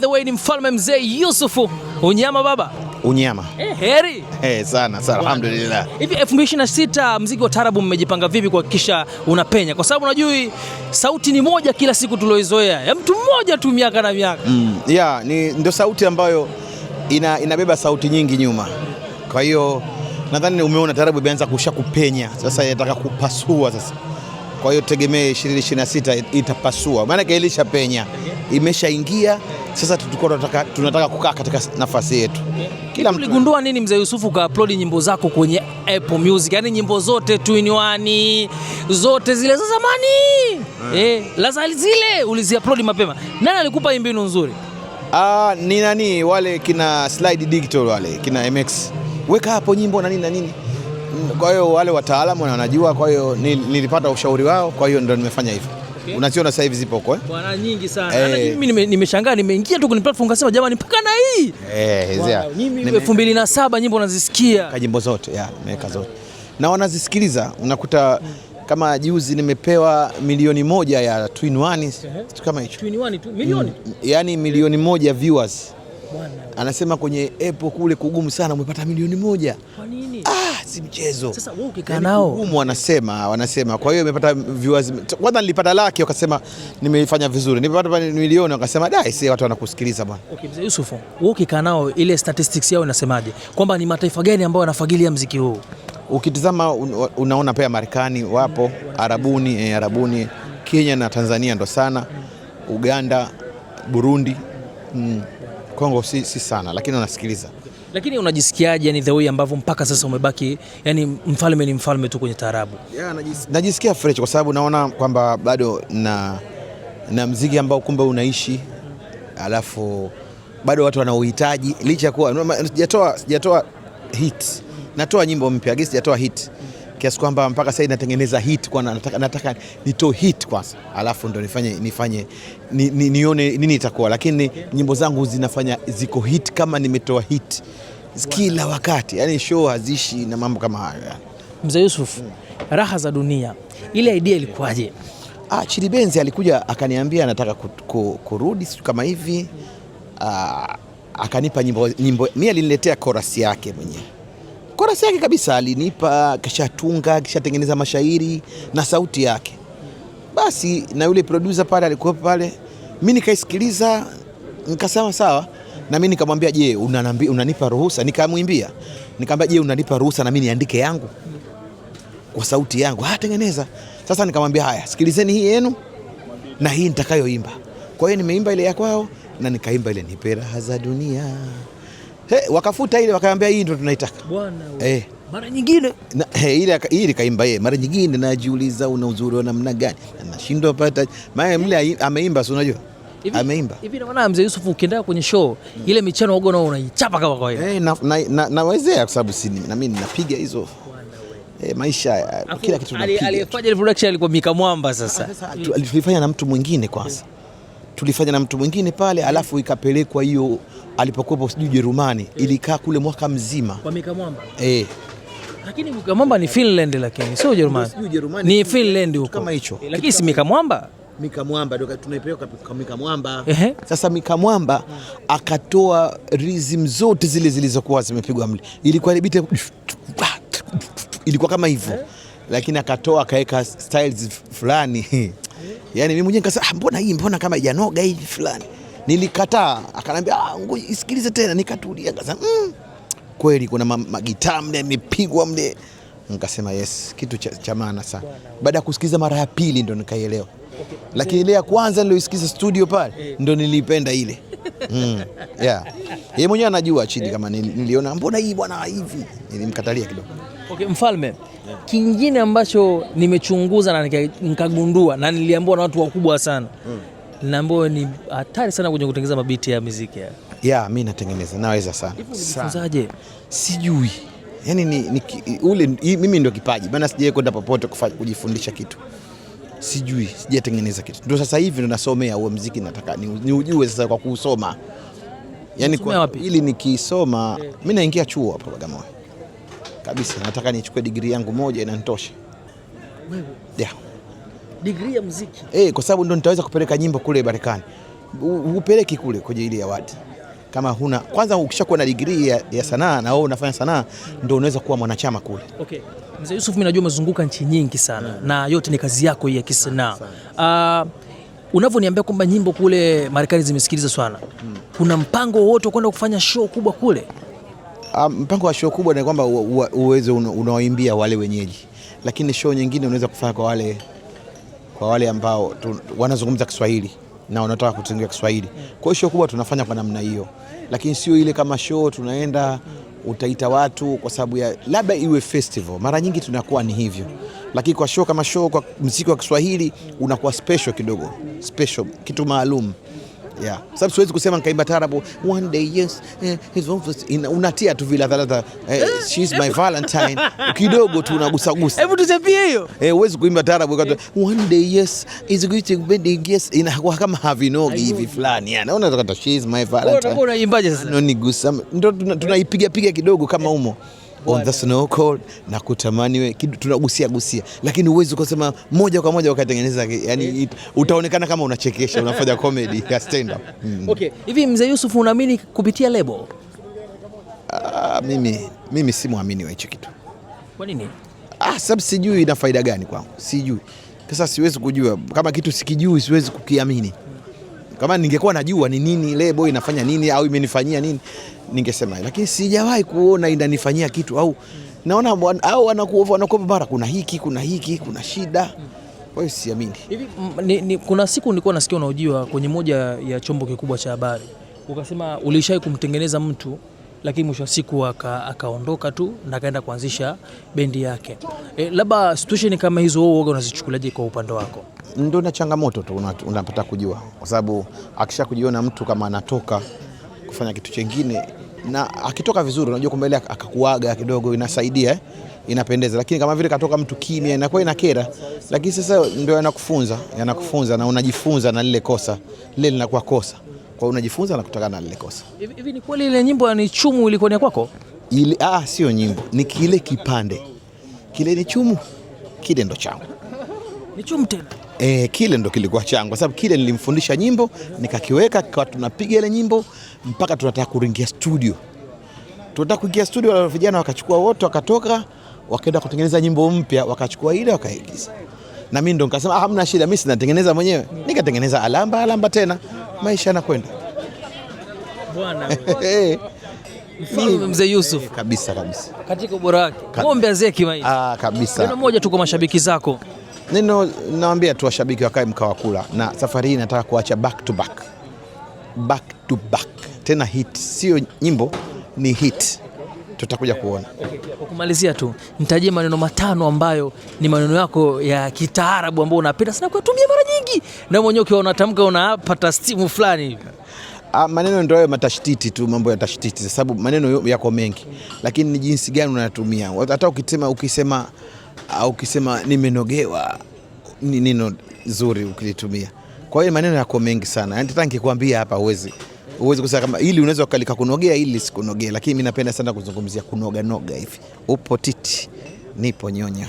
The way ni mfalme mzee Yusufu. Unyama baba? Unyama. Heri? Sana, alhamdulillah. Hivi 2026 muziki wa taarabu mmejipanga vipi kuhakikisha unapenya? Kwa sababu unajua sauti ni moja kila siku tulioizoea. Ya mtu mmoja tu miaka na miaka. Ndio sauti ambayo inabeba sauti nyingi nyuma. Kwa hiyo nadhani umeona taarabu imeanza kupenya. Sasa inataka kupasua sasa. Kwa hiyo tegemee 2026 itapasua. Maana ilisha penya. Imeshaingia. Sasa tunataka kukaa katika nafasi yetu. Kila mtu uligundua nini mzee Yusufu ka-upload nyimbo zako kwenye Apple Music? Yaani nyimbo zote 2-in-1 zote zile za zamani. Laza zile ulizi-upload mapema. Nani alikupa mbinu nzuri? Ni nani wale kina Slide Digital wale kina MX. Weka hapo nyimbo na nini na nini. Kwa hiyo wale wataalamu wanajua, kwa hiyo nilipata ushauri wao, kwa hiyo ndio nimefanya hivyo. Okay. Unaziona sasa hivi zipo huko bwana nyingi sana. Mimi nimeshangaa, nimeingia tu kwenye platform ngasema jamani mpaka na hii. Mimi 2007 nyimbo nazisikia. Nyimbo zote, nimeweka zote. Na wanazisikiliza, unakuta kama juzi nimepewa 1,000,000 ya 2-in-1 kitu kama hicho. 2-in-1 tu milioni? Yaani 1,000,000 viewers. Bwana. Anasema kwenye Apple kule kugumu sana umepata 1,000,000. Kwa nini? Si mchezo. Sasa wewe ukikaa nao kugumu wanasema. Kwa hiyo nimepata viewers. Kwanza nilipata laki wakasema nimefanya vizuri. Nilipata milioni wakasema dai watu wanakusikiliza bwana. Okay, mzee Yusufu, wewe ukikaa nao ile statistics yao inasemaje? Kwamba ni mataifa gani ambayo wanafagilia muziki huu? Ukitizama unaona pia Marekani wapo, Arabuni, Kenya na Tanzania ndo sana. Uganda, Burundi, Kongo si sana lakini wanasikiliza. Lakini unajisikiaje yani the way ambavyo mpaka sasa umebaki yani mfalme ni mfalme tu kwenye taarabu? Najisikia fresh kwa sababu naona kwamba bado na muziki ambao kumbe unaishi, alafu bado watu wanaohitaji licha ya kuwa sijatoa hit. Natoa nyimbo mpya, sijatoa hit. Kiasi kwamba mpaka sasa inatengeneza hit, kwa nataka nitoe hit kwanza, alafu ndo nifanye nione nini itakuwa, lakini nyimbo zangu ziko hit kama nimetoa hit kila wakati, yani show hazishi na mambo kama hayo. Mzee Yusuf, Raha za Dunia, ile idea ilikuwaje? Chidi Benz alikuja akaniambia anataka kurudi kama hivi, akanipa nyimbo. Mimi aliniletea chorus yake mwenyewe. Chorus yake kabisa alinipa, kishatunga, kishatengeneza mashairi na sauti yake. Basi na yule producer pale alikuwa pale, mimi nikaisikiliza nikasema sawa, na mimi nikamwambia je, unanipa ruhusa? Nikamwimbia. Nikamwambia je, unanipa ruhusa na mimi niandike yangu kwa sauti yangu? Tengeneza. Sasa nikamwambia haya, sikilizeni hii yenu na hii nitakayoimba. Kwa hiyo nimeimba ile ya kwao na nikaimba ile Nipe Raha za Dunia. Wakafuta ile wakaambia hii ndio tunaitaka. Bwana wewe. Mara nyingine ile kaimba yeye. Mara nyingine najiuliza una uzuri wa namna gani? Nashindwa pata. Maana mle ameimba, si unajua? Ameimba. Hivi naona mzee Yusufu ukienda kwenye show ile michano ugo nao unaichapa kama kawaida. Nawezea kwa sababu na mimi ninapiga hizo. Maisha kila kitu tunapiga. Aliyefanya ile production alikuwa Mika Mwamba sasa. Tulifanya na mtu mwingine kwanza. Tulifanya na mtu mwingine pale, alafu ikapelekwa hiyo alipokuwa sijui Jerumani, ilikaa kule mwaka mzima. Kwa Mika Mwamba? Lakini Mika Mwamba ni Finland, lakini sio Jerumani. Ni Finland huko. Kama hicho. Lakini si Mika Mwamba? Mika Mwamba ndio tunaipeleka kwa Mika Mwamba. Sasa Mika Mwamba akatoa rhythm zote zile zilizokuwa zimepigwa mle. Ilikuwa ibite ilikuwa kama hivyo. Lakini akaweka styles fulani. Yaani mimi mwenyewe nikasema mbona kama haijanoga hivi fulani. Nilikataa, akanambia ngoja isikilize tena, nikatulia nikasema kweli kuna magitaa mle yamepigwa mle. Nikasema yes, kitu cha maana sana. Baada ya kusikiliza mara ya pili ndo nikaielewa. Lakini ile ya kwanza niliyoisikiza studio pale ndo nilipenda ile. Yeye mwenyewe anajua Chidi kama niliona mbona hii bwana hivi. Nilimkatalia kidogo. Okay, mfalme. Kingine ambacho nimechunguza na nikagundua na niliambiwa na watu wakubwa sana. Ninaambiwa ni hatari sana kwenye kutengeneza mabiti ya muziki. Mimi natengeneza, naweza sana. Unajifunzaje? Sijui. Yaani mimi ndio kipaji. Maana sijaje kwenda popote kujifundisha kitu. Sijui, sijatengeneza kitu. Ndio sasa hivi ndo nasomea huo muziki, nataka ni ujue sasa kwa kusoma. Yaani ili nikisoma, mimi naingia chuo hapo Bagamoyo. Kabisa, nataka nichukue degree yangu moja inanitosha. Wewe? Degree ya muziki? Kwa sababu ndo nitaweza kupeleka nyimbo kule Marekani. upeleki kule kwenye ile award. Kama huna kwanza, ukishakuwa na degree ya sanaa na wewe unafanya sanaa, ndio unaweza kuwa mwanachama kule. Okay. Mzee Yusuf, mimi najua umezunguka nchi nyingi sana na yote ni kazi yako hii ya kisanaa. Unavyoniambia kwamba nyimbo kule Marekani zimesikiliza sana, kuna mpango wote wa kwenda kufanya show kubwa kule? Mpango wa show kubwa ni kwamba uwezo unaoimbia wale wenyeji, lakini show nyingine unaweza kufanya kwa wale ambao wanazungumza Kiswahili na wanataka kutungia Kiswahili. Kwa hiyo show kubwa tunafanya kwa namna hiyo, lakini sio ile kama show tunaenda utaita watu kwa sababu ya labda iwe festival. Mara nyingi tunakuwa ni hivyo, lakini kwa show kama show kwa muziki wa Kiswahili unakuwa special kidogo, special kitu maalum. Yeah. Sababu siwezi kusema nikaimba tarabu one day yes unatia tu vile dhalata she's my Valentine kidogo tu unagusa. Hebu tuchapie hiyo. Huwezi kuimba tarabu kwa one day yes is going to be yes inakuwa kama havinogi hivi fulani. Yani unaona she's my Valentine. Mbona unaimbaje sasa? Nigusa ndio tunaipiga kidogo kama umo. On the snow cold na kutamani wewe tunagusia, lakini uwezi kusema moja kwa moja ukatengeneza, yani utaonekana kama unachekesha, unafanya comedy ya stand up. Okay, hivi Mzee Yusuf unaamini kupitia label? Mimi si muamini wa hicho kitu. Kwa nini? Sababu sijui ina faida gani kwangu, sijui. Sasa siwezi kujua kama kitu sikijui, siwezi kukiamini. Kama ningekuwa najua ni nini label inafanya nini au imenifanyia nini, ningesema, lakini sijawahi kuona inanifanyia kitu au naona au wanakuwa mara kuna hiki kuna shida. Kwa hiyo siamini. Hivi kuna siku nilikuwa nasikia unahojiwa kwenye moja ya chombo kikubwa cha habari, ukasema ulishai kumtengeneza mtu lakini mwisho wa siku akaondoka tu na akaenda kuanzisha bendi yake. Labda situation kama hizo wewe unazichukuliaje kwa upande wako? Ndio na changamoto tu unapata kujua, kwa sababu akisha kujiona mtu kama anatoka kufanya kitu kingine na akitoka vizuri, unajua kwamba ile akakuaga kidogo inasaidia, inapendeza, lakini kama vile katoka mtu kimya inakuwa inakera. Lakini sasa ndio yanakufunza na unajifunza na lile kosa lile linakuwa kosa, kwa hiyo unajifunza na kutokana na lile kosa. Hivi ni kweli ile nyimbo ni chumu ilikuwa ni kwako? Ile sio nyimbo, ni kile kipande kile, ni chumu, kile ndo changu. Ni chumu tena? Kile ndo kilikuwa changu, kwa sababu kile nilimfundisha nyimbo nikakiweka, kwa tunapiga ile nyimbo mpaka tunataka kuingia studio. Wale vijana wakachukua wote, wakatoka wakaenda kutengeneza nyimbo mpya, wakachukua ile wakaigiza. Na mimi ndo nikasema hamna shida, mimi sinatengeneza mwenyewe. Nikatengeneza alamba tena, maisha yanakwenda. Bwana Mzee Yusuf kabisa. Katika ubora wake. Ng'ombe azeki maisha. Kabisa. Neno moja tu kwa mashabiki zako. Neno naambia tu washabiki wakae mkao kula, na safari hii nataka kuacha back to back. Tena hit, sio nyimbo, ni hit. Tutakuja kuona. Kwa kumalizia tu, nitajie maneno matano ambayo ni maneno yako ya kitaarabu ambayo unapenda sana kutumia mara nyingi, na mwenyewe ukiwa unatamka unapata stimu fulani hivi. Maneno ndio hayo matashtiti tu, mambo ya tashtiti, sababu maneno yako mengi, lakini ni jinsi gani unayatumia. Hata ukisema nimenogewa ni neno zuri ukilitumia. Kwa hiyo maneno yako mengi sana. Yaani hata nikikwambia hapa uwezi kusema kama ili unaweza ukalika kunogea ili sikunogea, lakini mimi napenda sana kuzungumzia kunoga hivi. Upo titi, nipo nyonya.